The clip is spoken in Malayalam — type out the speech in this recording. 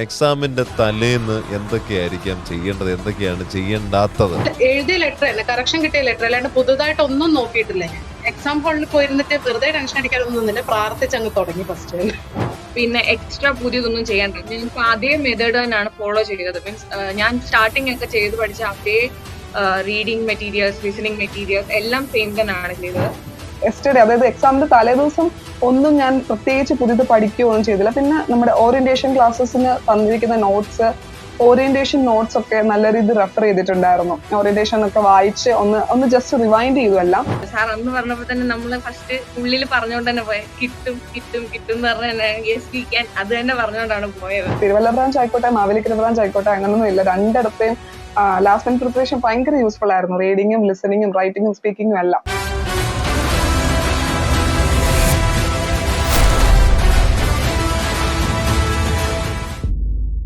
എക്സാമിന്റെ തലേന്ന് എന്തൊക്കെയായിരിക്കാം ചെയ്യേണ്ടത്, എന്തൊക്കെയാണ് ചെയ്യേണ്ടാത്തത്? എഴുതിയ ലെറ്റർ തന്നെ, കറക്ഷൻ കിട്ടിയ ലെറ്റർ, അല്ലാണ്ട് പുതുതായിട്ട് ഒന്നും നോക്കിയിട്ടില്ല. എക്സാം ഹാളിൽ പോയിരുന്നിട്ട് വെറുതെ ടെൻഷൻ അടിക്കാനൊന്നും നിന്നില്ല, പ്രാർത്ഥിച്ചങ്ങ് തുടങ്ങി ഫസ്റ്റ്. പിന്നെ എക്സ്ട്രാ പുതിയതൊന്നും ചെയ്യാൻ ഞാൻ അതേ മെത്തേഡ് തന്നെയാണ് ഫോളോ ചെയ്തത്. മീൻസ് ഞാൻ സ്റ്റാർട്ടിങ് ഒക്കെ ചെയ്ത് പഠിച്ച അതേ റീഡിങ് മെറ്റീരിയൽസ്, ലിസണിങ് മെറ്റീരിയൽസ് എല്ലാം സെയിം തന്നെയാണ് ചെയ്തത്. യെസ്റ്റർഡേ, അതായത് എക്സാമിന്റെ തലേദിവസം ഒന്നും ഞാൻ പ്രത്യേകിച്ച് പുതിയത് പഠിക്കുകയൊന്നും ചെയ്തില്ല. പിന്നെ നമ്മുടെ ഓറിയന്റേഷൻ ക്ലാസ്സസിന് തന്നിരിക്കുന്ന ഓറിയന്റേഷൻ നോട്ട്സ് ഒക്കെ നല്ല രീതിയിൽ റെഫർ ചെയ്തിട്ടുണ്ടായിരുന്നു. ഓറിയന്റേഷൻ ഒക്കെ വായിച്ച് ഒന്ന് ജസ്റ്റ് റിവൈൻഡ് ചെയ്തു എല്ലാം. സാർ അന്ന് പറഞ്ഞപ്പോൾ തന്നെ നമ്മള് ഫസ്റ്റ് ഉള്ളിൽ പറഞ്ഞുകൊണ്ട് തന്നെ പോയത് കിട്ടും കിട്ടും കിട്ടും എന്ന് പറഞ്ഞ യെസ് വി ക്യാൻ, അത് തന്നെ പറഞ്ഞുകൊണ്ടാണ് പോയത്. തിരുവല്ല ബ്രാഞ്ച് ആയിക്കോട്ടെ, മാവേലിക്കര ബ്രാഞ്ച് ആയിക്കോട്ടെ, അങ്ങനൊന്നും ഇല്ല. രണ്ടിടത്തെയും ലാസ്റ്റ് മിനിറ്റ് പ്രിപ്പറേഷൻ ഭയങ്കര യൂസ്ഫുൾ ആയിരുന്നു. റീഡിങ്ങും ലിസണിങ്ങും റൈറ്റിങ്ങും സ്പീക്കിങ്ങും എല്ലാം.